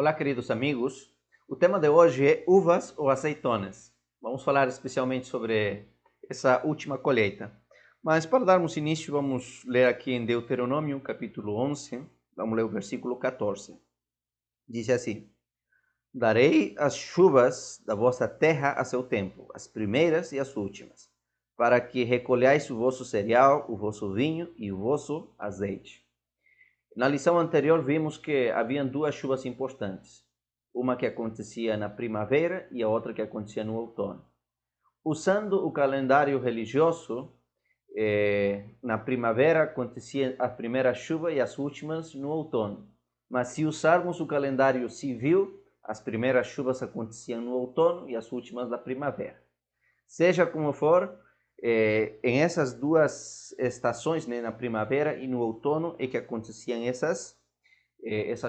Olá, queridos amigos. O tema de hoje é uvas ou azeitonas. Vamos falar especialmente sobre essa última colheita. Mas para darmos início, vamos ler aqui em Deuteronômio, capítulo 11. Vamos ler o versículo 14. Diz assim: Darei as chuvas da vossa terra a seu tempo, as primeiras e as últimas, para que recolhais o vosso cereal, o vosso vinho e o vosso azeite. Na lição anterior vimos que haviam duas chuvas importantes, uma que acontecia na primavera e a outra que acontecia no outono. Usando o calendário religioso, na primavera acontecia a primeira chuva e as últimas no outono. Mas se usarmos o calendário civil, as primeiras chuvas aconteciam no outono e as últimas na primavera. Seja como for, em essas duas estações, né, na primavera e no outono, é que aconteciam essas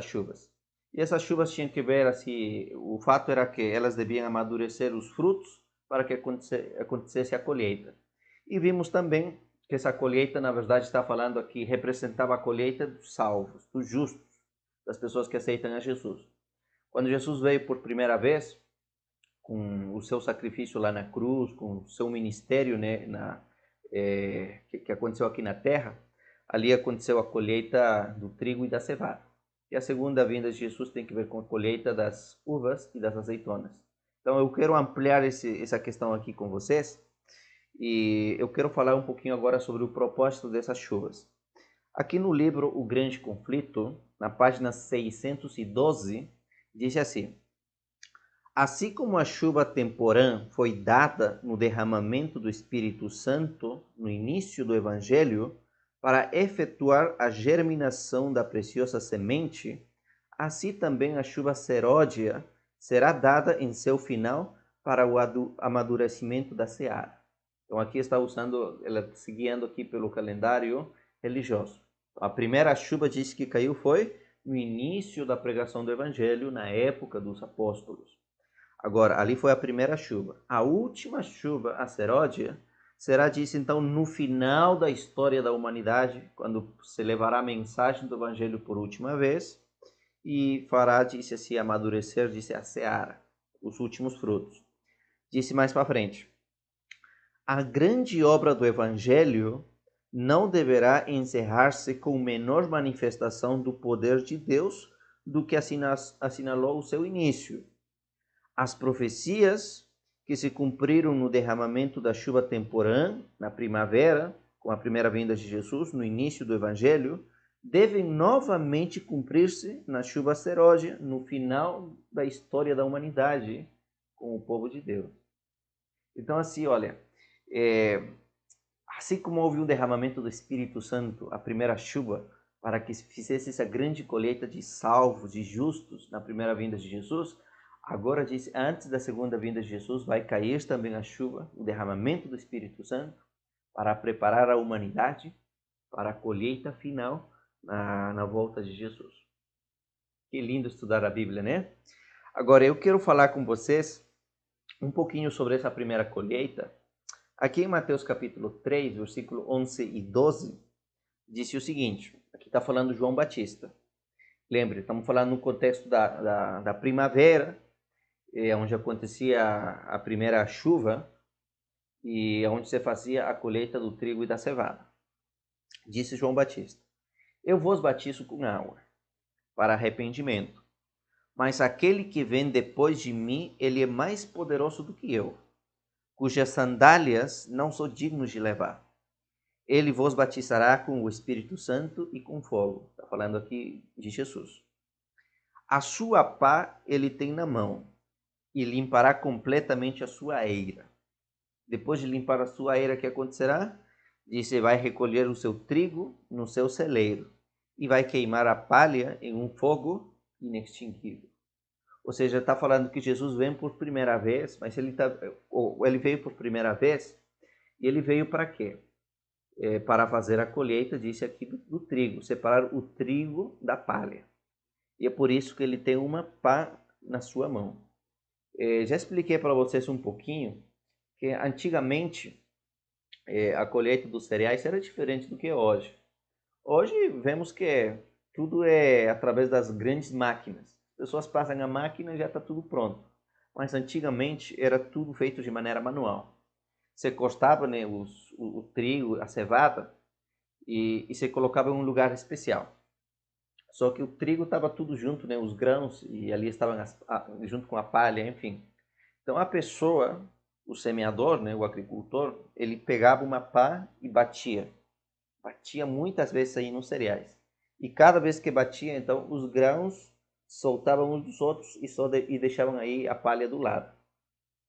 chuvas. E essas chuvas tinham que ver, assim, o fato era que elas deviam amadurecer os frutos para que acontecesse a colheita. E vimos também que essa colheita, na verdade, está falando aqui, representava a colheita dos salvos, dos justos, das pessoas que aceitam a Jesus. Quando Jesus veio por primeira vez, com o seu sacrifício lá na cruz, com o seu ministério, né, que aconteceu aqui na terra, ali aconteceu a colheita do trigo e da cevada. E a segunda vinda de Jesus tem que ver com a colheita das uvas e das azeitonas. Então eu quero ampliar essa questão aqui com vocês e eu quero falar um pouquinho agora sobre o propósito dessas chuvas. Aqui no livro O Grande Conflito, na página 612, diz assim: Assim como a chuva temporã foi dada no derramamento do Espírito Santo no início do Evangelho para efetuar a germinação da preciosa semente, assim também a chuva seródia será dada em seu final para o amadurecimento da seara. Então aqui está usando, ela seguindo aqui pelo calendário religioso. A primeira chuva diz que caiu foi no início da pregação do Evangelho, na época dos apóstolos. Agora, ali foi a primeira chuva. A última chuva, a seródia, será disso então no final da história da humanidade, quando se levará a mensagem do Evangelho por última vez e fará, disse assim, amadurecer, disse a seara, os últimos frutos. Disse mais para frente: a grande obra do Evangelho não deverá encerrar-se com menor manifestação do poder de Deus do que assinalou o seu início. As profecias que se cumpriram no derramamento da chuva temporã, na primavera, com a primeira vinda de Jesus, no início do Evangelho, devem novamente cumprir-se na chuva seródia, no final da história da humanidade, com o povo de Deus. Então, assim, olha, assim como houve um derramamento do Espírito Santo, a primeira chuva, para que fizesse essa grande colheita de salvos, de justos, na primeira vinda de Jesus, agora diz, antes da segunda vinda de Jesus, vai cair também a chuva, o derramamento do Espírito Santo, para preparar a humanidade para a colheita final na volta de Jesus. Que lindo estudar a Bíblia, né? Agora, eu quero falar com vocês um pouquinho sobre essa primeira colheita. Aqui em Mateus capítulo 3, versículo 11 e 12, disse o seguinte, aqui está falando João Batista. Lembre, estamos falando no contexto da primavera, onde acontecia a primeira chuva e onde se fazia a colheita do trigo e da cevada. Disse João Batista: Eu vos batizo com água para arrependimento, mas aquele que vem depois de mim, ele é mais poderoso do que eu, cujas sandálias não sou digno de levar. Ele vos batizará com o Espírito Santo e com fogo. Está falando aqui de Jesus. A sua pá ele tem na mão e limpará completamente a sua eira. Depois de limpar a sua eira, o que acontecerá? Disse, vai recolher o seu trigo no seu celeiro e vai queimar a palha em um fogo inextinguível. Ou seja, está falando que Jesus vem por primeira vez, mas ele veio por primeira vez e ele veio para quê? Para fazer a colheita, disse aqui, do trigo, separar o trigo da palha. E é por isso que ele tem uma pá na sua mão. Já expliquei para vocês um pouquinho que antigamente a colheita dos cereais era diferente do que hoje. Hoje vemos que tudo é através das grandes máquinas. pessoas passam a máquina e já está tudo pronto. Mas antigamente era tudo feito de maneira manual. Você cortava, né, o trigo, a cevada, e você colocava em um lugar especial. Só que o trigo estava tudo junto, né, os grãos, e ali estavam junto com a palha, enfim. Então a pessoa, o semeador, né, o agricultor, ele pegava uma pá e batia. Batia muitas vezes aí nos cereais. E cada vez que batia, então, os grãos soltavam uns dos outros e deixavam aí a palha do lado.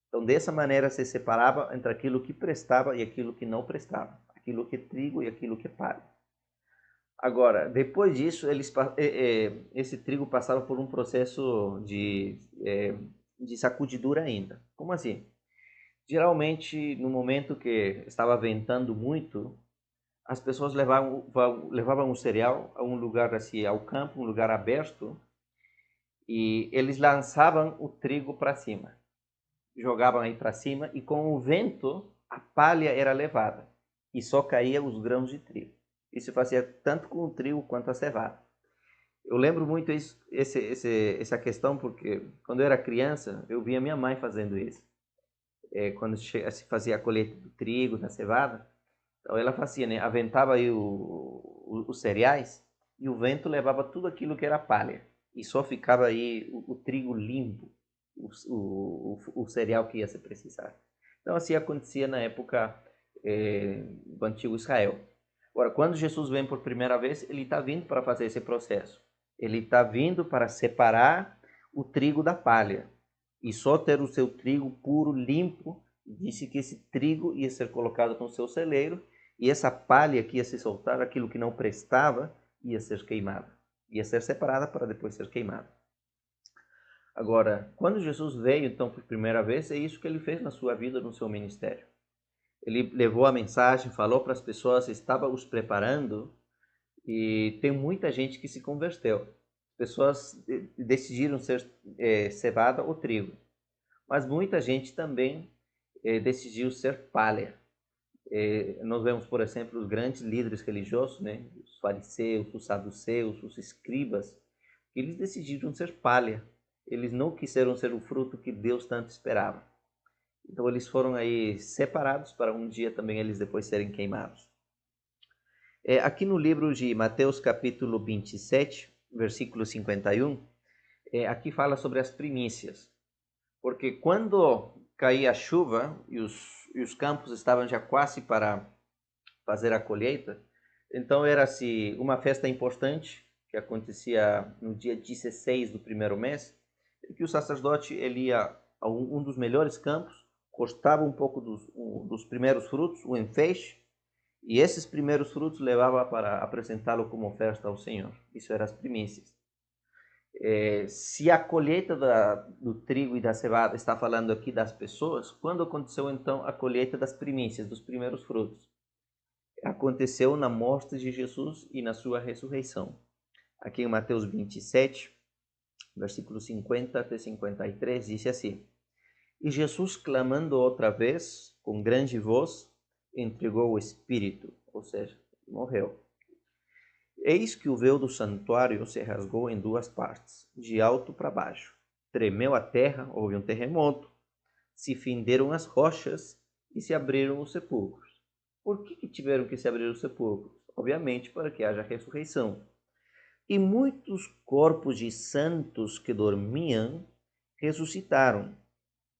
Então, dessa maneira, se separava entre aquilo que prestava e aquilo que não prestava. Aquilo que é trigo e aquilo que é palha. Agora, depois disso, esse trigo passava por um processo de sacudidura ainda. Como assim? Geralmente, no momento que estava ventando muito, as pessoas levavam o cereal a um lugar assim, ao campo, um lugar aberto, e eles lançavam o trigo para cima. Jogavam aí para cima e com o vento a palha era levada e só caía os grãos de trigo. Isso fazia tanto com o trigo quanto a cevada. Eu lembro muito essa questão porque quando eu era criança eu via minha mãe fazendo isso. Quando se fazia a colheita do trigo, da cevada, então ela fazia, né? Aventava aí os cereais e o vento levava tudo aquilo que era palha. E só ficava aí o trigo limpo, o cereal que ia se precisar. Então assim acontecia na época do antigo Israel. Agora, quando Jesus vem por primeira vez, ele está vindo para fazer esse processo. Ele está vindo para separar o trigo da palha e só ter o seu trigo puro, limpo. Disse que esse trigo ia ser colocado no seu celeiro e essa palha que ia se soltar, aquilo que não prestava, ia ser queimado. Ia ser separada para depois ser queimada. Agora, quando Jesus veio, então, por primeira vez, é isso que ele fez na sua vida, no seu ministério. Ele levou a mensagem, falou para as pessoas, estava os preparando e tem muita gente que se converteu. Pessoas decidiram ser cevada ou trigo. Mas muita gente também decidiu ser palha. Nós vemos, por exemplo, os grandes líderes religiosos, né? Os fariseus, os saduceus, os escribas, eles decidiram ser palha. Eles não quiseram ser o fruto que Deus tanto esperava. Então eles foram aí separados para um dia também eles depois serem queimados. Aqui no livro de Mateus capítulo 27, versículo 51, aqui fala sobre as primícias. Porque quando caía a chuva e os campos estavam já quase para fazer a colheita, então era-se uma festa importante que acontecia no dia 16 do primeiro mês, que o sacerdote ele ia a um dos melhores campos, cortava um pouco dos primeiros frutos, o enfeixe, e esses primeiros frutos levava para apresentá-lo como oferta ao Senhor. Isso eram as primícias. Se a colheita do trigo e da cevada está falando aqui das pessoas, quando aconteceu então a colheita das primícias, dos primeiros frutos? Aconteceu na morte de Jesus e na sua ressurreição. Aqui em Mateus 27, versículo 50 até 53, diz assim: E Jesus, clamando outra vez, com grande voz, entregou o Espírito, ou seja, morreu. Eis que o véu do santuário se rasgou em duas partes, de alto para baixo. Tremeu a terra, houve um terremoto, se fenderam as rochas e se abriram os sepulcros. Por que tiveram que se abrir os sepulcros? Obviamente para que haja ressurreição. E muitos corpos de santos que dormiam ressuscitaram,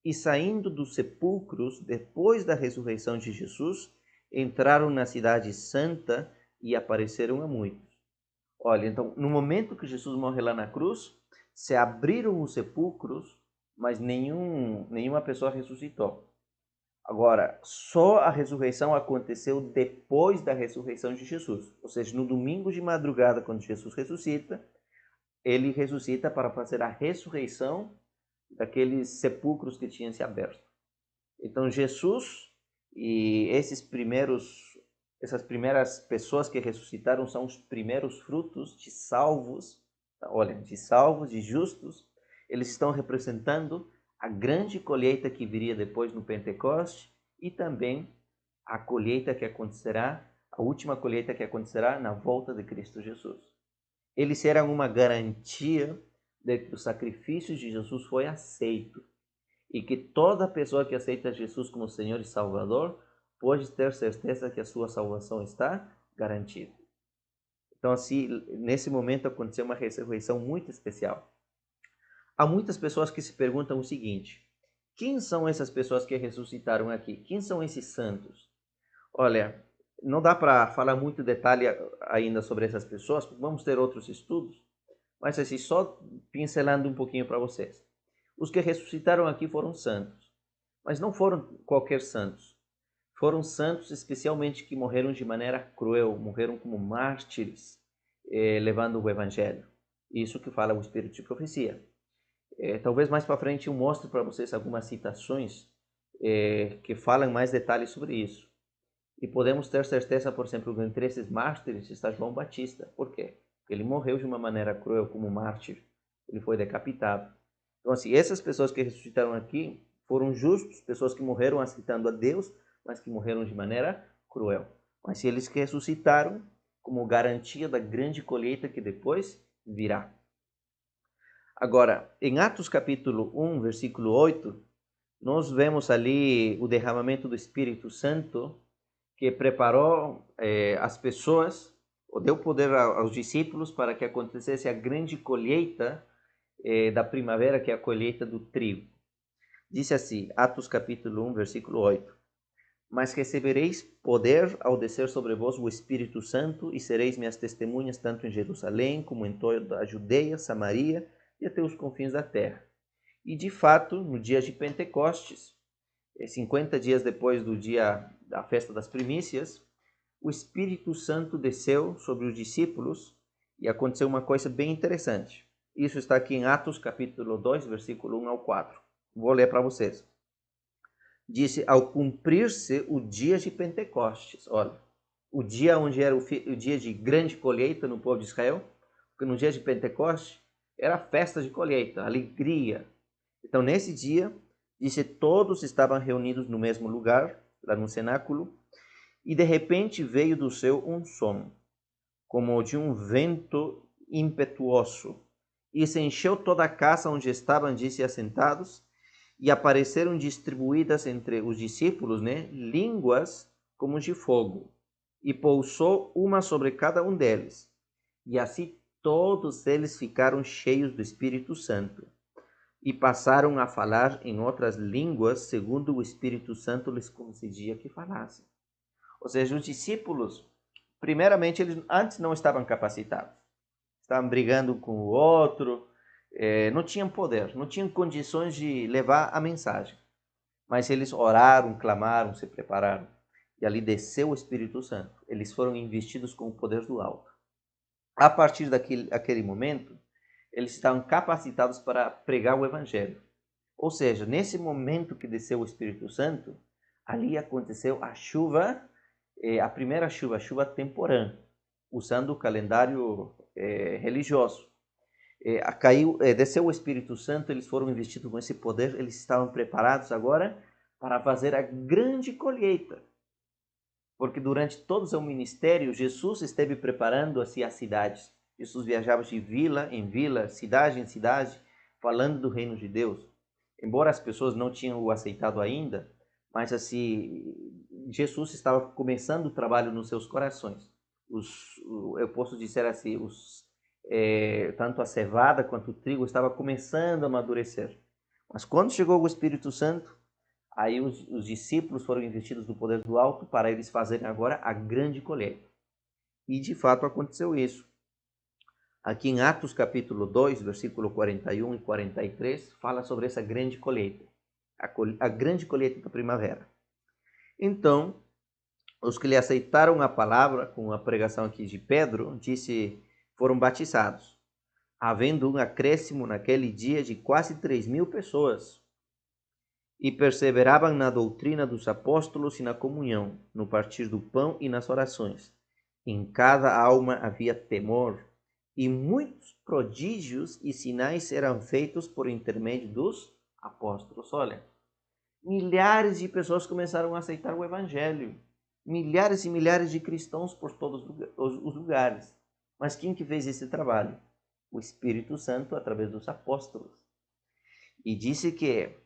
e saindo dos sepulcros, depois da ressurreição de Jesus, entraram na cidade santa e apareceram a muitos. Olha, então, no momento que Jesus morre lá na cruz, se abriram os sepulcros, mas nenhuma pessoa ressuscitou. Agora, só a ressurreição aconteceu depois da ressurreição de Jesus. Ou seja, no domingo de madrugada, quando Jesus ressuscita, ele ressuscita para fazer a ressurreição daqueles sepulcros que tinham se aberto. Então, Jesus e essas primeiras pessoas que ressuscitaram são os primeiros frutos de salvos, olha, de salvos, de justos. Eles estão representando a grande colheita que viria depois no Pentecoste e também a colheita que acontecerá, a última colheita que acontecerá na volta de Cristo Jesus. Eles serão uma garantia de que o sacrifício de Jesus foi aceito e que toda pessoa que aceita Jesus como Senhor e Salvador pode ter certeza que a sua salvação está garantida. Então, assim, nesse momento aconteceu uma ressurreição muito especial. Há muitas pessoas que se perguntam o seguinte: quem são essas pessoas que ressuscitaram aqui? Quem são esses santos? Olha, não dá para falar muito detalhe ainda sobre essas pessoas, porque vamos ter outros estudos, mas assim, só pincelando um pouquinho para vocês. Os que ressuscitaram aqui foram santos, mas não foram qualquer santos. Foram santos especialmente que morreram de maneira cruel, morreram como mártires, levando o evangelho. Isso que fala o Espírito de Profecia. Talvez mais para frente eu mostre para vocês algumas citações que falam mais detalhes sobre isso. E podemos ter certeza, por exemplo, que entre esses mártires está João Batista. Por quê? Porque ele morreu de uma maneira cruel como mártir. Ele foi decapitado. Então, assim, essas pessoas que ressuscitaram aqui foram justos, pessoas que morreram aceitando a Deus, mas que morreram de maneira cruel. Mas se eles que ressuscitaram como garantia da grande colheita que depois virá. Agora, em Atos capítulo 1, versículo 8, nós vemos ali o derramamento do Espírito Santo que preparou as pessoas, ou deu poder aos discípulos para que acontecesse a grande colheita da primavera, que é a colheita do trigo. Disse assim, Atos capítulo 1, versículo 8: Mas recebereis poder ao descer sobre vós o Espírito Santo, e sereis minhas testemunhas tanto em Jerusalém, como em toda a Judeia, Samaria e até os confins da terra. E de fato, no dia de Pentecostes, 50 dias depois do dia da festa das primícias, o Espírito Santo desceu sobre os discípulos e aconteceu uma coisa bem interessante. Isso está aqui em Atos capítulo 2, versículo 1 ao 4. Vou ler para vocês. Disse, ao cumprir-se o dia de Pentecostes, olha, o dia onde era o dia de grande colheita no povo de Israel, porque no dia de Pentecostes era festa de colheita, alegria. Então, nesse dia, disse, todos estavam reunidos no mesmo lugar, lá no cenáculo, e de repente veio do céu um som, como de um vento impetuoso, e se encheu toda a casa onde estavam, disse, assentados, e apareceram distribuídas entre os discípulos, línguas como de fogo, e pousou uma sobre cada um deles. E assim todos eles ficaram cheios do Espírito Santo, e passaram a falar em outras línguas, segundo o Espírito Santo lhes concedia que falassem. Ou seja, os discípulos, primeiramente, eles antes não estavam capacitados. Estavam brigando um com o outro, não tinham poder, não tinham condições de levar a mensagem. Mas eles oraram, clamaram, se prepararam. E ali desceu o Espírito Santo. Eles foram investidos com o poder do alto. A partir daquele momento, eles estavam capacitados para pregar o Evangelho. Ou seja, nesse momento que desceu o Espírito Santo, ali aconteceu a chuva, a primeira chuva, a chuva temporã, usando o calendário religioso. Desceu o Espírito Santo, eles foram investidos com esse poder, eles estavam preparados agora para fazer a grande colheita. Porque durante todo o seu ministério, Jesus esteve preparando assim as cidades. Jesus viajava de vila em vila, cidade em cidade, falando do reino de Deus. Embora as pessoas não tinham o aceitado ainda, mas assim, Jesus estava começando o trabalho nos seus corações. Eu posso dizer assim, tanto a cevada quanto o trigo estava começando a amadurecer. Mas quando chegou o Espírito Santo, aí os discípulos foram investidos do poder do alto para eles fazerem agora a grande colheita. E de fato aconteceu isso. Aqui em Atos capítulo 2, versículo 41 e 43, fala sobre essa grande colheita. A grande colheita da primavera. Então, os que lhe aceitaram a palavra, com a pregação aqui de Pedro, foram batizados, havendo um acréscimo naquele dia de quase 3.000 pessoas. E perseveravam na doutrina dos apóstolos e na comunhão, no partir do pão e nas orações. Em cada alma havia temor, e muitos prodígios e sinais eram feitos por intermédio dos apóstolos. Olha, milhares de pessoas começaram a aceitar o evangelho. Milhares e milhares de cristãos por todos os lugares. Mas quem que fez esse trabalho? O Espírito Santo através dos apóstolos. E disse que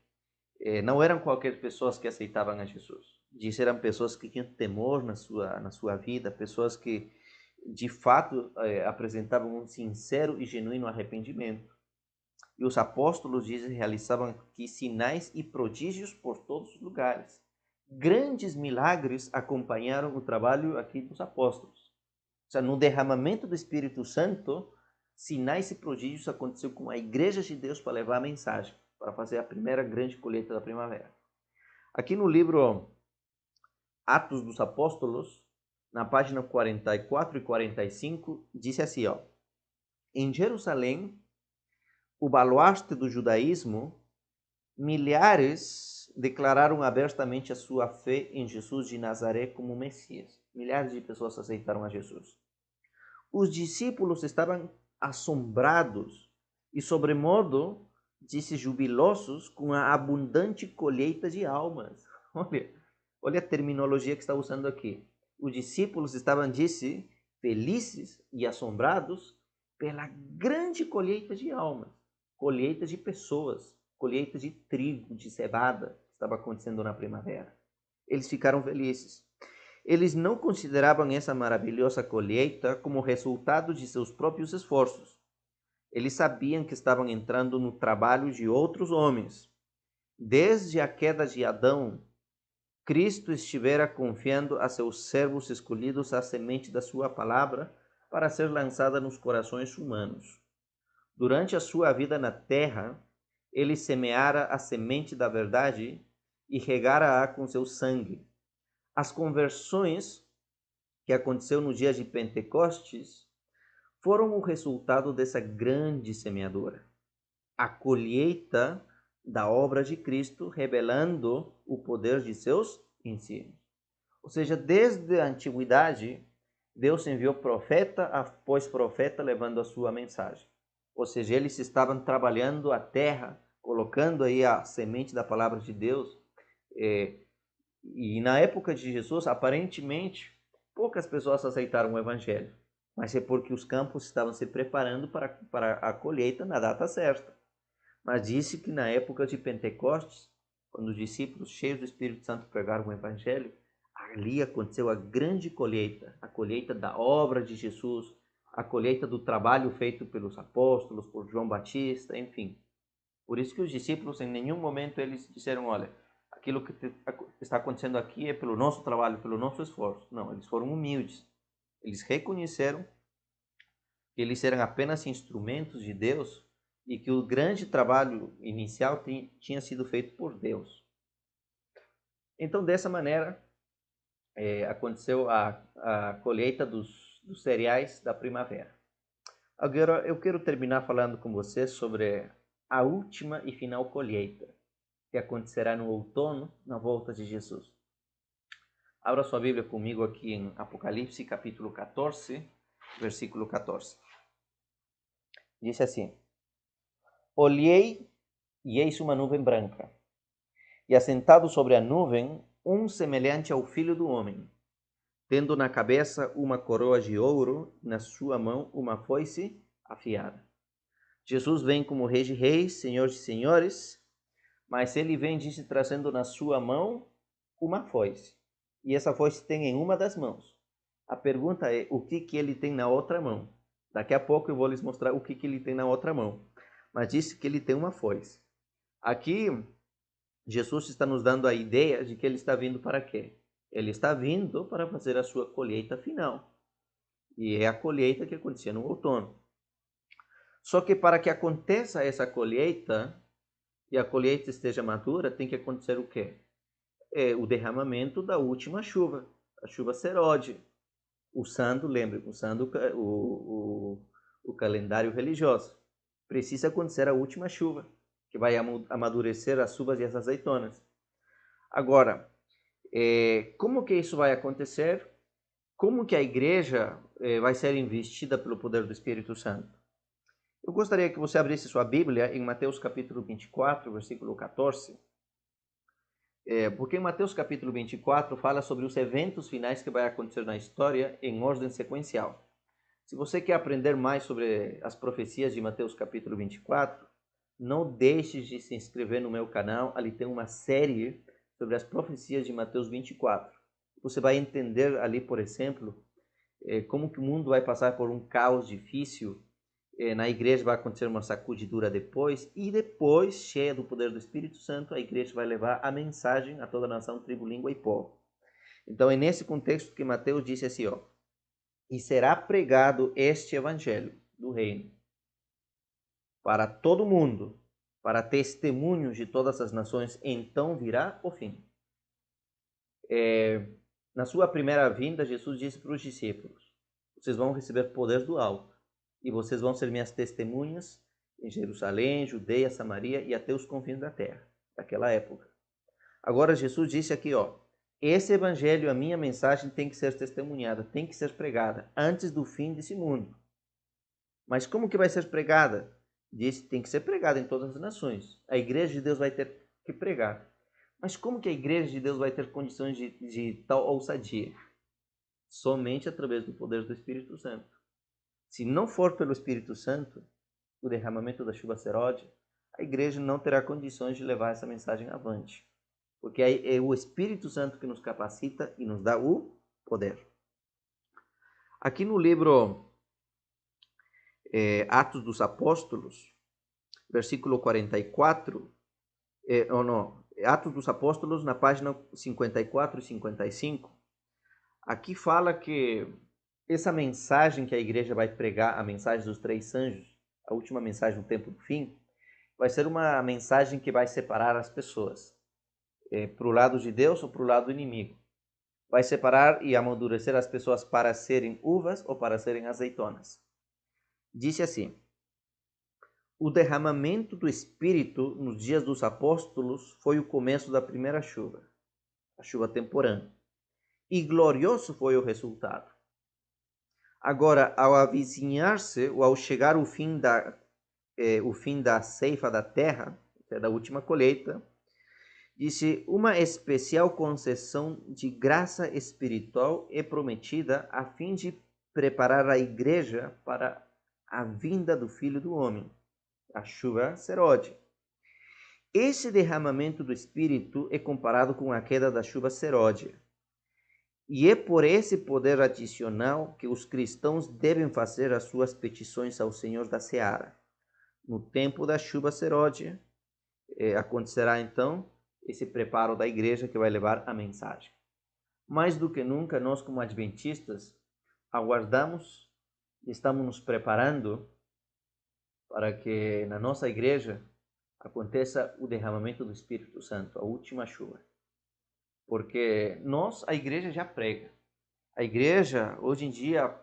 não eram qualquer pessoas que aceitavam a Jesus. Disse eram pessoas que tinham temor na sua vida, pessoas que de fato apresentavam um sincero e genuíno arrependimento. E os apóstolos, dizem, realizavam aqui sinais e prodígios por todos os lugares. Grandes milagres acompanharam o trabalho aqui dos apóstolos. Ou seja, no derramamento do Espírito Santo, sinais e prodígios aconteceram com a Igreja de Deus para levar a mensagem, para fazer a primeira grande colheita da primavera. Aqui no livro Atos dos Apóstolos, na página 44 e 45, disse assim, ó: em Jerusalém, o baluarte do judaísmo, milhares declararam abertamente a sua fé em Jesus de Nazaré como Messias. Milhares de pessoas aceitaram a Jesus. Os discípulos estavam assombrados e, sobremodo, disse, jubilosos com a abundante colheita de almas. Olha a terminologia que está usando aqui. Os discípulos estavam, disse, felizes e assombrados pela grande colheita de almas, colheita de pessoas, colheita de trigo, de cevada, que estava acontecendo na primavera. Eles ficaram felizes. Eles não consideravam essa maravilhosa colheita como resultado de seus próprios esforços. Eles sabiam que estavam entrando no trabalho de outros homens. Desde a queda de Adão, Cristo estivera confiando a seus servos escolhidos a semente da sua palavra para ser lançada nos corações humanos. Durante a sua vida na terra, ele semeara a semente da verdade e regara-a com seu sangue. As conversões que aconteceu no dia de Pentecostes foram o resultado dessa grande semeadura. A colheita da obra de Cristo, revelando o poder de seus ensinos. Ou seja, desde a antiguidade, Deus enviou profeta após profeta levando a sua mensagem. Ou seja, eles estavam trabalhando a terra, colocando aí a semente da palavra de Deus. E na época de Jesus, aparentemente, poucas pessoas aceitaram o evangelho. Mas é porque os campos estavam se preparando para a colheita na data certa. Mas disse que na época de Pentecostes, quando os discípulos cheios do Espírito Santo pregaram o evangelho, ali aconteceu a grande colheita, a colheita da obra de Jesus, a colheita do trabalho feito pelos apóstolos, por João Batista, enfim. Por isso que os discípulos, em nenhum momento, eles disseram, olha, aquilo que está acontecendo aqui é pelo nosso trabalho, pelo nosso esforço. Não, eles foram humildes. Eles reconheceram que eles eram apenas instrumentos de Deus e que o grande trabalho inicial tinha sido feito por Deus. Então, dessa maneira, aconteceu a colheita dos cereais da primavera. Agora, eu quero terminar falando com você sobre a última e final colheita, que acontecerá no outono, na volta de Jesus. Abra sua Bíblia comigo aqui em Apocalipse, capítulo 14, versículo 14. Diz assim: olhei e eis uma nuvem branca, e assentado sobre a nuvem, um semelhante ao Filho do Homem, tendo na cabeça uma coroa de ouro, na sua mão uma foice afiada. Jesus vem como Rei de Reis, Senhor de Senhores, mas ele vem, disse, trazendo na sua mão uma foice. E essa foice tem em uma das mãos. A pergunta é, o que ele tem na outra mão? Daqui a pouco eu vou lhes mostrar o que ele tem na outra mão. Mas disse que ele tem uma foice. Aqui, Jesus está nos dando a ideia de que ele está vindo para quê? Ele está vindo para fazer a sua colheita final. E é a colheita que acontecia no outono. Só que para que aconteça essa colheita, e a colheita esteja madura, tem que acontecer o quê? O derramamento da última chuva, a chuva serode, usando o calendário religioso. Precisa acontecer a última chuva, que vai amadurecer as uvas e as azeitonas. Agora, como que isso vai acontecer? Como que a igreja vai ser investida pelo poder do Espírito Santo? Eu gostaria que você abrisse sua Bíblia em Mateus capítulo 24, versículo 14. Porque em Mateus capítulo 24 fala sobre os eventos finais que vai acontecer na história em ordem sequencial. Se você quer aprender mais sobre as profecias de Mateus capítulo 24, não deixe de se inscrever no meu canal. Ali tem uma série sobre as profecias de Mateus 24. Você vai entender ali, por exemplo, como que o mundo vai passar por um caos difícil. Na igreja vai acontecer uma sacudidura depois, e depois, cheia do poder do Espírito Santo, a igreja vai levar a mensagem a toda a nação, tribo, língua e povo. Então é nesse contexto que Mateus disse assim, ó: e será pregado este evangelho do reino para todo mundo, para testemunhos de todas as nações, então virá o fim. Na sua primeira vinda, Jesus disse para os discípulos: vocês vão receber poder do alto, e vocês vão ser minhas testemunhas em Jerusalém, Judeia, Samaria e até os confins da terra, daquela época. Agora Jesus disse aqui, ó: esse evangelho, a minha mensagem, tem que ser testemunhada, tem que ser pregada antes do fim desse mundo. Mas como que vai ser pregada? Disse, tem que ser pregada em todas as nações. A igreja de Deus vai ter que pregar. Mas como que a igreja de Deus vai ter condições de tal ousadia? Somente através do poder do Espírito Santo. Se não for pelo Espírito Santo, o derramamento da chuva seródia, a igreja não terá condições de levar essa mensagem avante. Porque é o Espírito Santo que nos capacita e nos dá o poder. Aqui no livro Atos dos Apóstolos, versículo 44, Atos dos Apóstolos, na página 54 e 55, aqui fala que essa mensagem que a igreja vai pregar, a mensagem dos três anjos, a última mensagem no tempo do fim, vai ser uma mensagem que vai separar as pessoas para o lado de Deus ou para o lado do inimigo. Vai separar e amadurecer as pessoas para serem uvas ou para serem azeitonas. Disse assim: o derramamento do Espírito nos dias dos apóstolos foi o começo da primeira chuva, a chuva temporã, e glorioso foi o resultado. Agora, ao avizinhar-se ou ao chegar o fim da ceifa da terra, da última colheita, disse, uma especial concessão de graça espiritual é prometida a fim de preparar a igreja para a vinda do Filho do Homem, a chuva seródia. Esse derramamento do Espírito é comparado com a queda da chuva seródia. E é por esse poder adicional que os cristãos devem fazer as suas petições ao Senhor da Seara. No tempo da chuva seródia, acontecerá então esse preparo da igreja que vai levar a mensagem. Mais do que nunca, nós como adventistas, aguardamos e estamos nos preparando para que na nossa igreja aconteça o derramamento do Espírito Santo, a última chuva. Porque nós, a igreja já prega. A igreja, hoje em dia,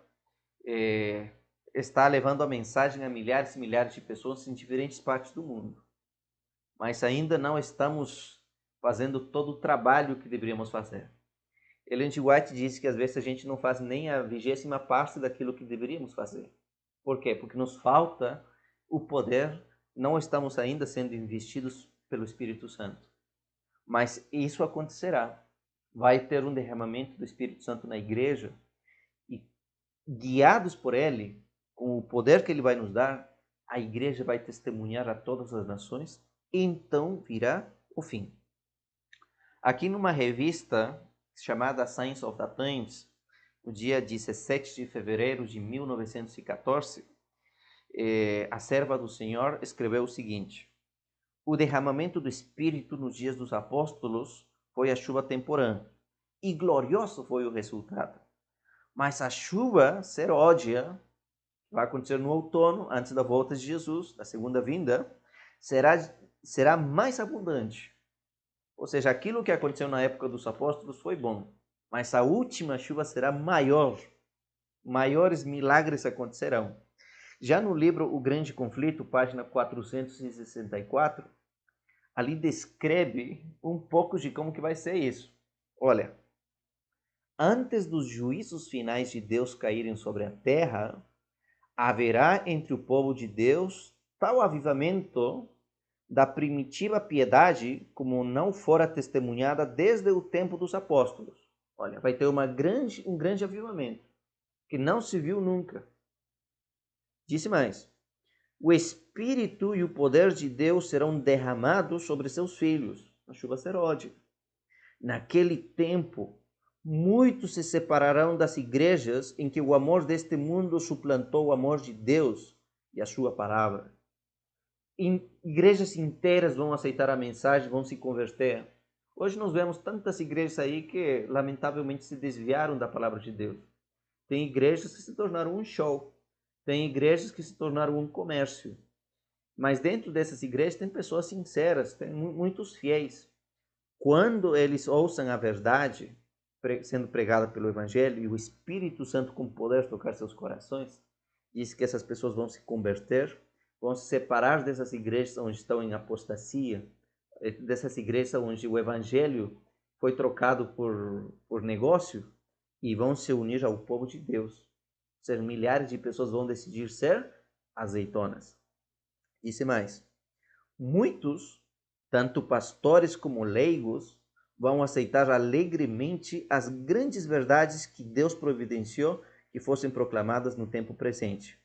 está levando a mensagem a milhares e milhares de pessoas em diferentes partes do mundo. Mas ainda não estamos fazendo todo o trabalho que deveríamos fazer. Ellen G. White disse que às vezes a gente não faz nem a 20ª parte daquilo que deveríamos fazer. Por quê? Porque nos falta o poder, não estamos ainda sendo investidos pelo Espírito Santo. Mas isso acontecerá. Vai ter um derramamento do Espírito Santo na igreja e, guiados por ele, com o poder que ele vai nos dar, a igreja vai testemunhar a todas as nações, e então virá o fim. Aqui numa revista chamada Science of the Times, no dia 17 de fevereiro de 1914, a serva do Senhor escreveu o seguinte: o derramamento do Espírito nos dias dos apóstolos foi a chuva temporã, e glorioso foi o resultado. Mas a chuva seródia, que vai acontecer no outono, antes da volta de Jesus, da segunda vinda, será mais abundante. Ou seja, aquilo que aconteceu na época dos apóstolos foi bom, mas a última chuva será maior. Maiores milagres acontecerão. Já no livro O Grande Conflito, página 464, ali descreve um pouco de como que vai ser isso. Olha, antes dos juízos finais de Deus caírem sobre a terra, haverá entre o povo de Deus tal avivamento da primitiva piedade como não fora testemunhada desde o tempo dos apóstolos. Olha, vai ter um grande avivamento que não se viu nunca. Disse mais: o Espírito e o poder de Deus serão derramados sobre seus filhos, a chuva seródica. Naquele tempo, muitos se separarão das igrejas em que o amor deste mundo suplantou o amor de Deus e a sua palavra. Igrejas inteiras vão aceitar a mensagem, vão se converter. Hoje nós vemos tantas igrejas aí que lamentavelmente se desviaram da palavra de Deus. Tem igrejas que se tornaram um show. Tem igrejas que se tornaram um comércio. Mas dentro dessas igrejas tem pessoas sinceras, tem muitos fiéis. Quando eles ouçam a verdade sendo pregada pelo Evangelho e o Espírito Santo com poder tocar seus corações, diz que essas pessoas vão se converter, vão se separar dessas igrejas onde estão em apostasia, dessas igrejas onde o Evangelho foi trocado por negócio, e vão se unir ao povo de Deus. Ou seja, milhares de pessoas vão decidir ser azeitonas. Disse mais: muitos, tanto pastores como leigos, vão aceitar alegremente as grandes verdades que Deus providenciou que fossem proclamadas no tempo presente,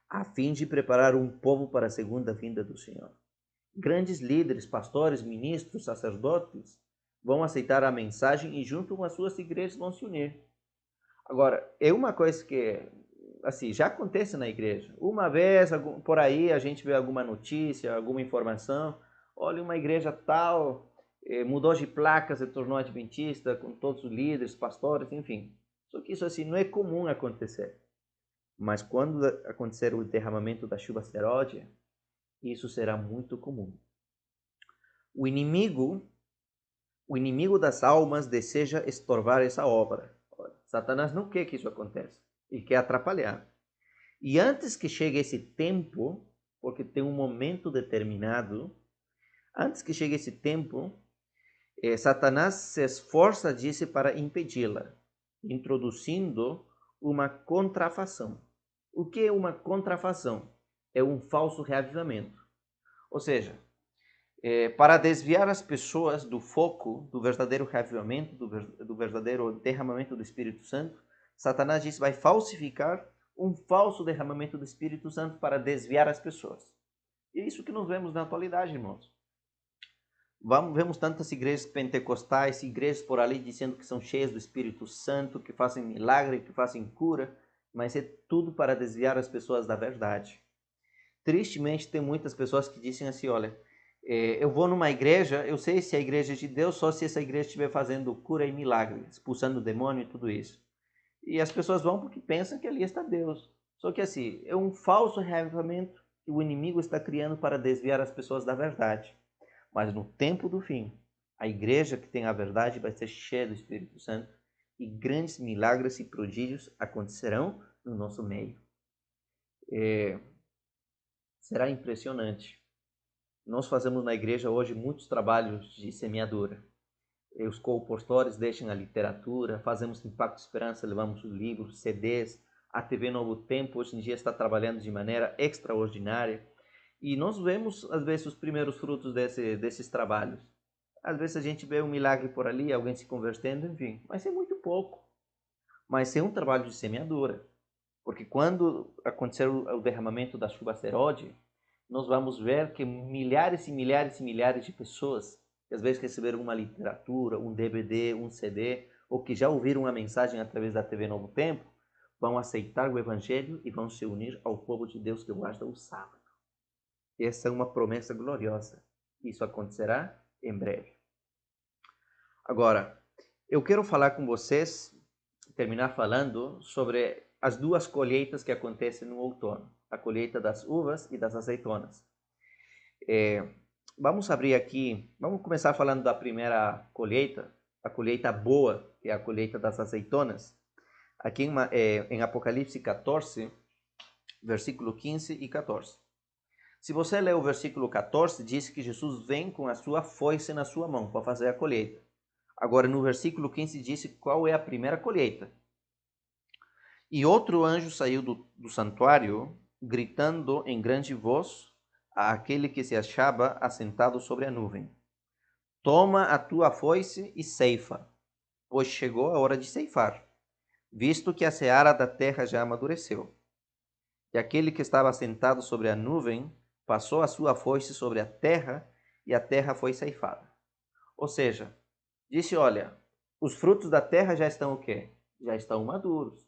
a fim de preparar um povo para a segunda vinda do Senhor. Grandes líderes, pastores, ministros, sacerdotes vão aceitar a mensagem e junto com as suas igrejas vão se unir. Agora, é uma coisa que assim, já acontece na igreja. Uma vez, por aí, a gente vê alguma notícia, alguma informação. Olha, uma igreja tal mudou de placa, se tornou adventista, com todos os líderes, pastores, enfim. Só que isso assim não é comum acontecer. Mas quando acontecer o derramamento da chuva seródia, isso será muito comum. O inimigo das almas deseja estorvar essa obra. Satanás não quer que isso aconteça. Ele quer atrapalhar. E antes que chegue esse tempo, porque tem um momento determinado, antes que chegue esse tempo, Satanás se esforça, disse, para impedi-la, introduzindo uma contrafação. O que é uma contrafação? É um falso reavivamento. Ou seja, para desviar as pessoas do foco do verdadeiro reavivamento, do verdadeiro derramamento do Espírito Santo, Satanás diz, vai falsificar um falso derramamento do Espírito Santo para desviar as pessoas. E é isso que nós vemos na atualidade, irmãos. Vemos tantas igrejas pentecostais, igrejas por ali dizendo que são cheias do Espírito Santo, que fazem milagre, que fazem cura, mas é tudo para desviar as pessoas da verdade. Tristemente, tem muitas pessoas que dizem assim, olha, eu vou numa igreja, eu sei se é a igreja de Deus só se essa igreja estiver fazendo cura e milagre, expulsando o demônio e tudo isso. E as pessoas vão porque pensam que ali está Deus. Só que assim, é um falso reavivamento que o inimigo está criando para desviar as pessoas da verdade. Mas no tempo do fim, a igreja que tem a verdade vai ser cheia do Espírito Santo e grandes milagres e prodígios acontecerão no nosso meio. Será impressionante. Nós fazemos na igreja hoje muitos trabalhos de semeadura. Os co-pastores deixam a literatura, fazemos Impacto Esperança, levamos livros, CDs. A TV Novo Tempo hoje em dia está trabalhando de maneira extraordinária. E nós vemos, às vezes, os primeiros frutos desses trabalhos. Às vezes a gente vê um milagre por ali, alguém se convertendo, enfim. Mas é muito pouco. Mas é um trabalho de semeadura. Porque quando acontecer o derramamento da chuva seródia, nós vamos ver que milhares e milhares e milhares de pessoas que às vezes receberam uma literatura, um DVD, um CD, ou que já ouviram uma mensagem através da TV Novo Tempo, vão aceitar o Evangelho e vão se unir ao povo de Deus que guarda o sábado. Essa é uma promessa gloriosa. Isso acontecerá em breve. Agora, eu quero falar com vocês, terminar falando sobre as duas colheitas que acontecem no outono. A colheita das uvas e das azeitonas. Vamos abrir aqui, vamos começar falando da primeira colheita, a colheita boa, que é a colheita das azeitonas. Aqui em Apocalipse 14, versículo 15 e 14. Se você ler o versículo 14, diz que Jesus vem com a sua foice na sua mão para fazer a colheita. Agora, no versículo 15, diz qual é a primeira colheita. E outro anjo saiu do santuário, gritando em grande voz àquele que se achava assentado sobre a nuvem: toma a tua foice e ceifa, pois chegou a hora de ceifar, visto que a seara da terra já amadureceu. E aquele que estava sentado sobre a nuvem passou a sua foice sobre a terra, e a terra foi ceifada. Ou seja, disse, olha, os frutos da terra já estão o quê? Já estão maduros.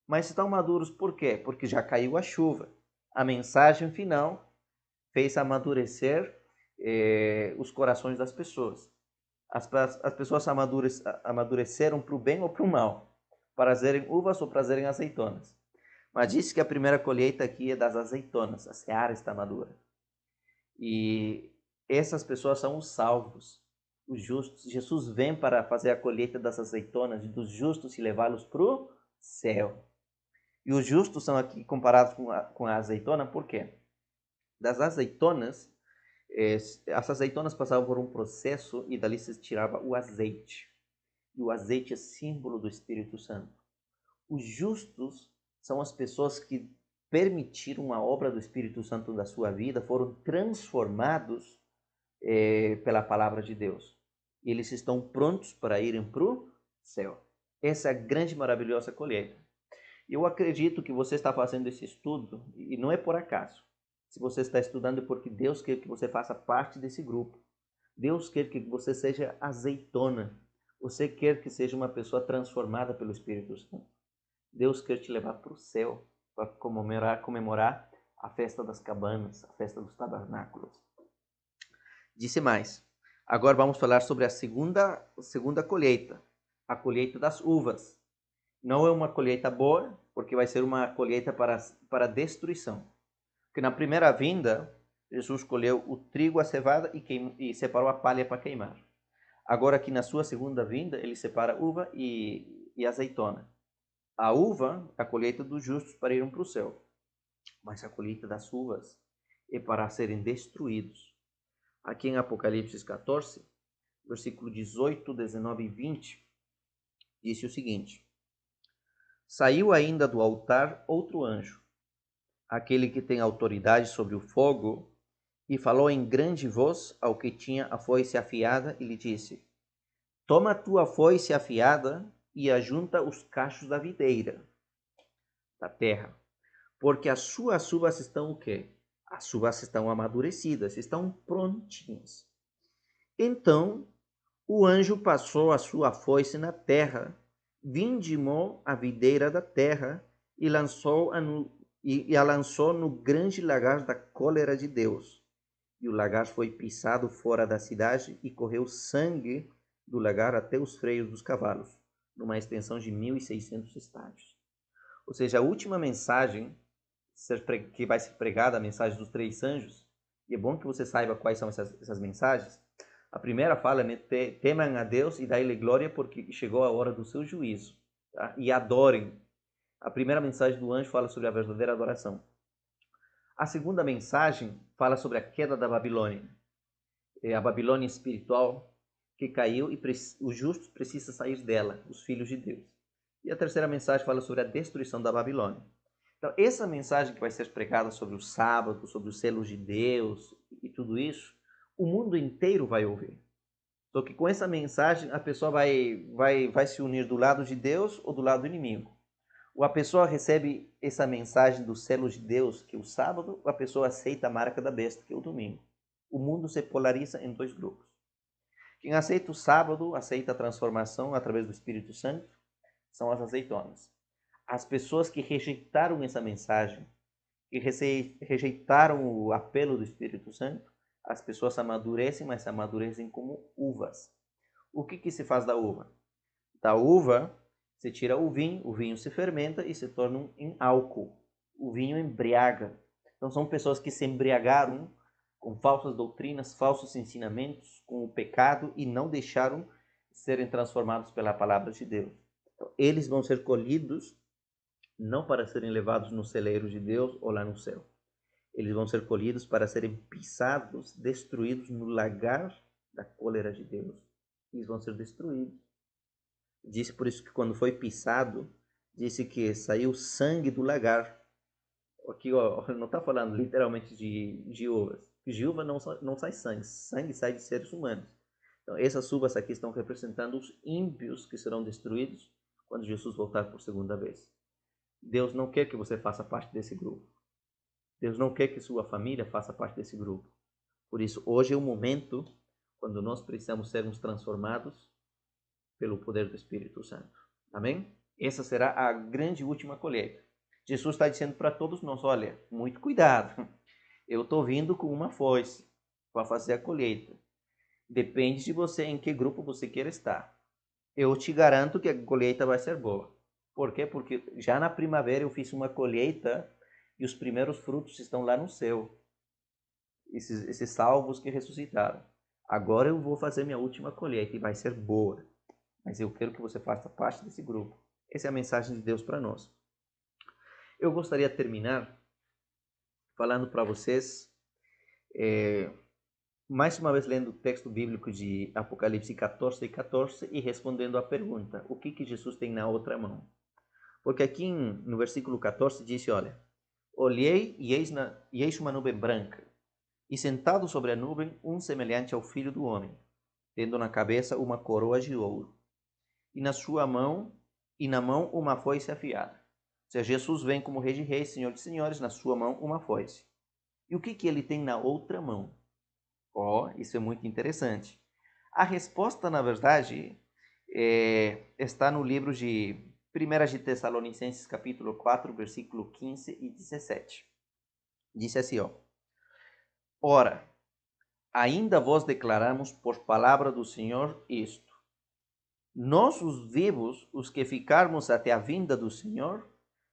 Mas estão maduros por quê? Porque já caiu a chuva. A mensagem final fez amadurecer os corações das pessoas. As pessoas amadureceram para o bem ou para o mal, para fazerem uvas ou para fazerem azeitonas. Mas disse que a primeira colheita aqui é das azeitonas, a seara está madura. E essas pessoas são os salvos, os justos. Jesus vem para fazer a colheita das azeitonas, dos justos e levá-los para o céu. E os justos são aqui comparados com a azeitona, por quê? Das azeitonas, as azeitonas passavam por um processo e dali se tirava o azeite. E o azeite é símbolo do Espírito Santo. Os justos são as pessoas que permitiram a obra do Espírito Santo da sua vida, foram transformados pela palavra de Deus. E eles estão prontos para irem para o céu. Essa é a grande, maravilhosa colheita. Eu acredito que você está fazendo esse estudo, e não é por acaso. Se você está estudando é porque Deus quer que você faça parte desse grupo. Deus quer que você seja azeitona. Você quer que seja uma pessoa transformada pelo Espírito Santo. Deus quer te levar para o céu para comemorar a festa das cabanas, a festa dos tabernáculos. Disse mais. Agora vamos falar sobre a segunda colheita, a colheita das uvas. Não é uma colheita boa, porque vai ser uma colheita para destruição. Porque na primeira vinda, Jesus colheu o trigo, a cevada e separou a palha para queimar. Agora aqui na sua segunda vinda, ele separa uva e azeitona. A uva é a colheita dos justos para irem para o céu. Mas a colheita das uvas é para serem destruídos. Aqui em Apocalipse 14, versículo 18, 19 e 20, disse o seguinte: Saiu ainda do altar outro anjo, aquele que tem autoridade sobre o fogo, e falou em grande voz ao que tinha a foice afiada e lhe disse: Toma a tua foice afiada e ajunta os cachos da videira da terra, porque as suas uvas estão o quê? As uvas estão amadurecidas, estão prontinhas. Então o anjo passou a sua foice na terra, vindimou a videira da terra e a lançou no grande lagar da cólera de Deus. E o lagar foi pisado fora da cidade e correu sangue do lagar até os freios dos cavalos, numa extensão de 1.600 estádios. Ou seja, a última mensagem que vai ser pregada, a mensagem dos 3 anjos, e é bom que você saiba quais são essas mensagens. A primeira fala, né, temam a Deus e dai-lhe glória porque chegou a hora do seu juízo. Tá? E adorem. A primeira mensagem do anjo fala sobre a verdadeira adoração. A segunda mensagem fala sobre a queda da Babilônia. É a Babilônia espiritual que caiu e os justos precisam sair dela, os filhos de Deus. E a terceira mensagem fala sobre a destruição da Babilônia. Então, essa mensagem que vai ser pregada sobre o sábado, sobre os selos de Deus e tudo isso, o mundo inteiro vai ouvir. Só que com essa mensagem a pessoa vai se unir do lado de Deus ou do lado do inimigo. Ou a pessoa recebe essa mensagem dos selos de Deus, que é o sábado, ou a pessoa aceita a marca da besta, que é o domingo. O mundo se polariza em 2 grupos. Quem aceita o sábado, aceita a transformação através do Espírito Santo, são as azeitonas. As pessoas que rejeitaram essa mensagem, que rejeitaram o apelo do Espírito Santo, as pessoas amadurecem, mas amadurecem como uvas. O que se faz da uva? Da uva se tira o vinho se fermenta e se torna em álcool. O vinho embriaga. Então são pessoas que se embriagaram com falsas doutrinas, falsos ensinamentos, com o pecado e não deixaram serem transformados pela palavra de Deus. Então, eles vão ser colhidos não para serem levados no celeiro de Deus ou lá no céu. Eles vão ser colhidos para serem pisados, destruídos no lagar da cólera de Deus. Eles vão ser destruídos. Disse por isso que quando foi pisado, disse que saiu sangue do lagar. Aqui ó, não está falando literalmente de uvas. De uva não sai sangue, sangue sai de seres humanos. Então essas uvas aqui estão representando os ímpios que serão destruídos quando Jesus voltar por segunda vez. Deus não quer que você faça parte desse grupo. Deus não quer que sua família faça parte desse grupo. Por isso, hoje é o momento quando nós precisamos sermos transformados pelo poder do Espírito Santo. Amém? Essa será a grande última colheita. Jesus está dizendo para todos nós, olha, muito cuidado. Eu estou vindo com uma foice para fazer a colheita. Depende de você em que grupo você quer estar. Eu te garanto que a colheita vai ser boa. Por quê? Porque já na primavera eu fiz uma colheita e os primeiros frutos estão lá no céu. Esses salvos que ressuscitaram. Agora eu vou fazer minha última colheita e vai ser boa. Mas eu quero que você faça parte desse grupo. Essa é a mensagem de Deus para nós. Eu gostaria de terminar falando para vocês, mais uma vez lendo o texto bíblico de Apocalipse 14:14 e respondendo à pergunta, o que Jesus tem na outra mão? Porque aqui no versículo 14 diz, olha, olhei e eis uma nuvem branca, e sentado sobre a nuvem um semelhante ao Filho do Homem, tendo na cabeça uma coroa de ouro, e na mão uma foice afiada. Ou seja, Jesus vem como Rei de Reis, Senhor de Senhores, na sua mão uma foice. E o que ele tem na outra mão? Isso é muito interessante. A resposta, na verdade, está no livro de 1 de Tessalonicenses, capítulo 4, versículo 15 e 17. Diz assim, ora, ainda vos declaramos por palavra do Senhor isto. Nós, os vivos, os que ficarmos até a vinda do Senhor,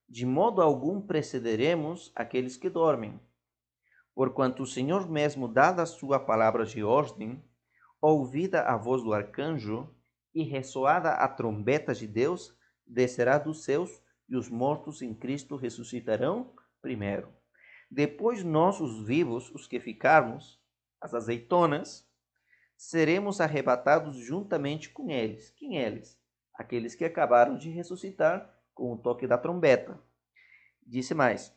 de modo algum precederemos aqueles que dormem. Porquanto o Senhor mesmo, dada a sua palavra de ordem, ouvida a voz do arcanjo e ressoada a trombeta de Deus, descerá dos céus e os mortos em Cristo ressuscitarão primeiro. Depois nós, os vivos, os que ficarmos, as azeitonas, seremos arrebatados juntamente com eles. Quem eles? Aqueles que acabaram de ressuscitar com o toque da trombeta. Disse mais,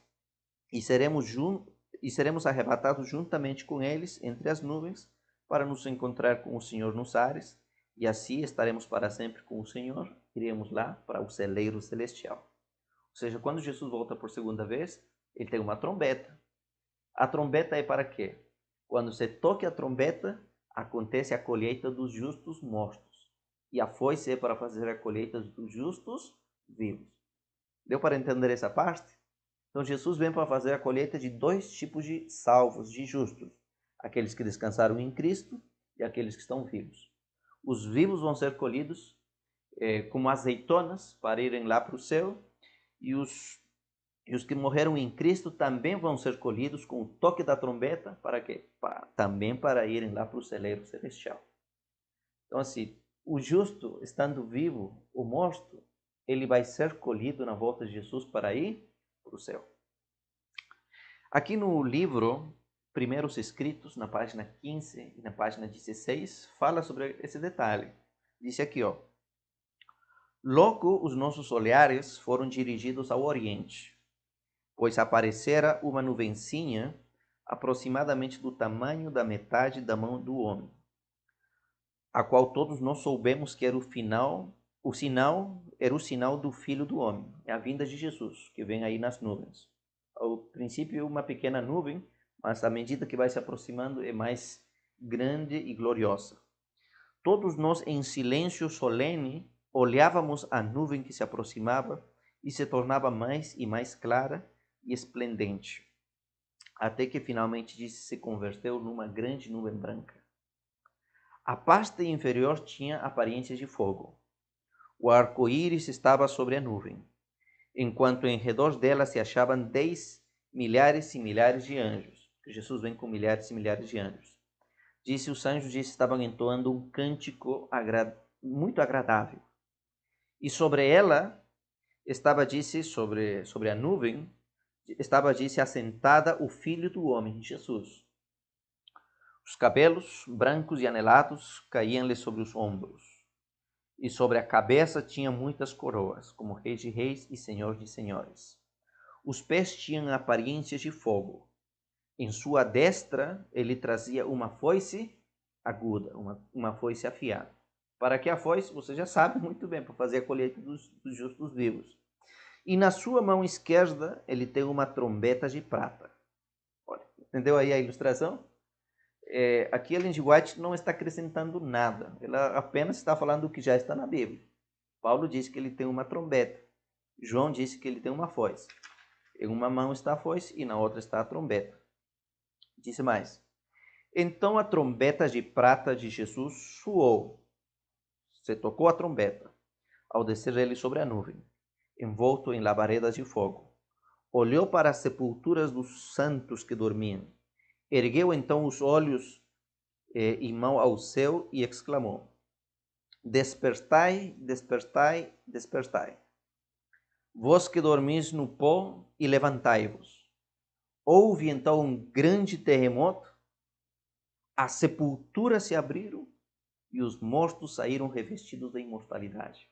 e seremos arrebatados juntamente com eles entre as nuvens, para nos encontrar com o Senhor nos ares, e assim estaremos para sempre com o Senhor, iremos lá para o celeiro celestial. Ou seja, quando Jesus volta por segunda vez, ele tem uma trombeta. A trombeta é para quê? Quando você toca a trombeta, acontece a colheita dos justos mortos. E a foice é para fazer a colheita dos justos vivos. Deu para entender essa parte? Então Jesus vem para fazer a colheita de dois tipos de salvos, de justos. Aqueles que descansaram em Cristo e aqueles que estão vivos. Os vivos vão ser colhidos como azeitonas para irem lá para o céu. E os que morreram em Cristo também vão ser colhidos com o toque da trombeta. Para quê? Também para irem lá para o celeiro celestial. Então assim, o justo estando vivo ou morto, ele vai ser colhido na volta de Jesus para ir para o céu. Aqui no livro Primeiros Escritos, na página 15 e na página 16, fala sobre esse detalhe. Diz aqui, logo os nossos olhares foram dirigidos ao Oriente, pois aparecera uma nuvencinha aproximadamente do tamanho da metade da mão do homem, a qual todos nós soubemos que era era o sinal do Filho do Homem, é a vinda de Jesus, que vem aí nas nuvens. Ao princípio uma pequena nuvem, mas à medida que vai se aproximando é mais grande e gloriosa. Todos nós em silêncio solene olhávamos a nuvem que se aproximava e se tornava mais e mais clara e esplendente, até que finalmente se converteu numa grande nuvem branca. A parte inferior tinha aparência de fogo. O arco-íris estava sobre a nuvem, enquanto em redor dela se achavam 10 milhares e milhares de anjos. Jesus vem com milhares e milhares de anjos. Os anjos estavam entoando um cântico muito agradável. E sobre ela estava, sobre a nuvem, estava, assentada o Filho do Homem, Jesus. Os cabelos brancos e anelados caíam-lhe sobre os ombros. E sobre a cabeça tinha muitas coroas, como Rei de Reis e Senhor de Senhores. Os pés tinham aparências de fogo. Em sua destra ele trazia uma foice aguda, uma foice afiada. Para que a foice, você já sabe muito bem, para fazer a colheita dos justos vivos. E na sua mão esquerda ele tem uma trombeta de prata. Olha, entendeu aí a ilustração? Aqui Ellen G. White não está acrescentando nada. Ela apenas está falando o que já está na Bíblia. Paulo disse que ele tem uma trombeta. João disse que ele tem uma foice. Em uma mão está a foice e na outra está a trombeta. Disse mais. Então a trombeta de prata de Jesus soou. Se tocou a trombeta, ao descer ele sobre a nuvem, envolto em labaredas de fogo. Olhou para as sepulturas dos santos que dormiam. Ergueu então os olhos e mão ao céu e exclamou: Despertai, despertai, despertai. Vós que dormis no pó, e levantai-vos. Houve então um grande terremoto, as sepulturas se abriram e os mortos saíram revestidos da imortalidade.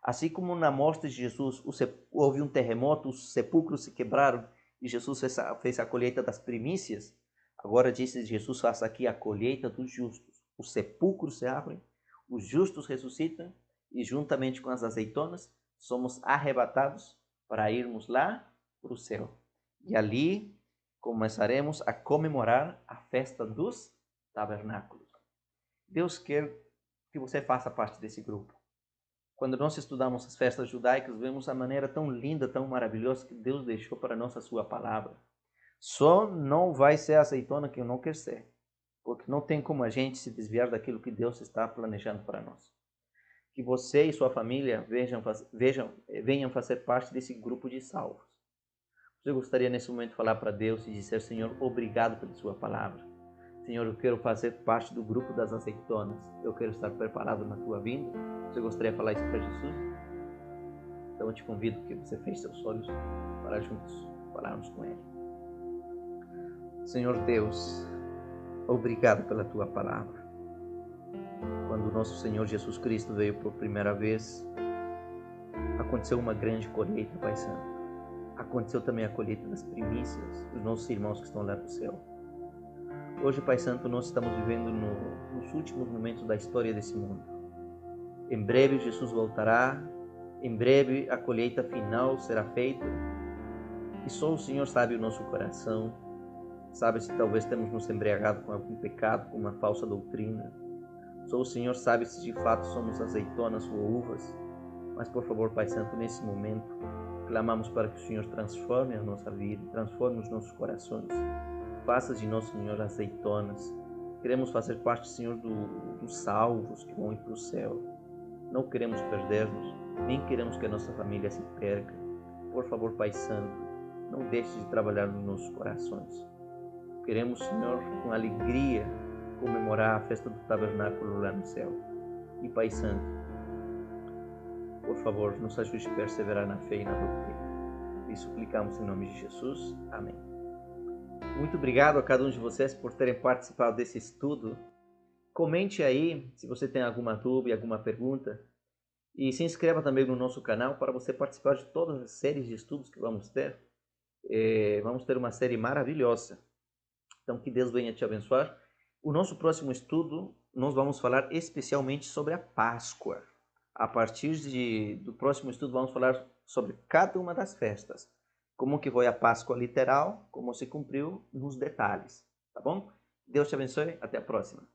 Assim como na morte de Jesus houve um terremoto, os sepulcros se quebraram e Jesus fez a colheita das primícias, agora disse Jesus, faça aqui a colheita dos justos. Os sepulcros se abrem, os justos ressuscitam e juntamente com as azeitonas somos arrebatados para irmos lá para o céu. E ali começaremos a comemorar a festa dos tabernáculos. Deus quer que você faça parte desse grupo. Quando nós estudamos as festas judaicas, vemos a maneira tão linda, tão maravilhosa que Deus deixou para nós a sua palavra. Só não vai ser azeitona quem não quer ser, porque não tem como a gente se desviar daquilo que Deus está planejando para nós. Que você e sua família venham fazer parte desse grupo de salvos. Você gostaria nesse momento de falar para Deus e dizer: Senhor, obrigado pela sua palavra. Senhor, eu quero fazer parte do grupo das azeitonas. Eu quero estar preparado na tua vinda. Você gostaria de falar isso para Jesus? Então eu te convido que você feche seus olhos para juntos falarmos com Ele. Senhor Deus, obrigado pela tua palavra. Quando o nosso Senhor Jesus Cristo veio por primeira vez, aconteceu uma grande colheita, Pai Santo. Aconteceu também a colheita das primícias dos nossos irmãos que estão lá no céu. Hoje, Pai Santo, nós estamos vivendo nos últimos momentos da história desse mundo. Em breve Jesus voltará, em breve a colheita final será feita. E só o Senhor sabe o nosso coração, sabe se talvez temos nos embriagado com algum pecado, com uma falsa doutrina. Só o Senhor sabe se de fato somos azeitonas ou uvas. Mas por favor, Pai Santo, nesse momento, clamamos para que o Senhor transforme a nossa vida, transforme os nossos corações. Faça de nós, Senhor, azeitonas. Queremos fazer parte, Senhor, dos salvos que vão ir para o céu. Não queremos perder-nos, nem queremos que a nossa família se perca. Por favor, Pai Santo, não deixe de trabalhar nos nossos corações. Queremos, Senhor, com alegria, comemorar a festa do tabernáculo lá no céu. E, Pai Santo, por favor, nos ajude a perseverar na fé e na doutrina. E suplicamos em nome de Jesus. Amém. Muito obrigado a cada um de vocês por terem participado desse estudo. Comente aí se você tem alguma dúvida, alguma pergunta. E se inscreva também no nosso canal para você participar de todas as séries de estudos que vamos ter. Vamos ter uma série maravilhosa. Então, que Deus venha te abençoar. O nosso próximo estudo, nós vamos falar especialmente sobre a Páscoa. A partir do próximo estudo, vamos falar sobre cada uma das festas. Como que foi a Páscoa literal, como se cumpriu nos detalhes, tá bom? Deus te abençoe, até a próxima.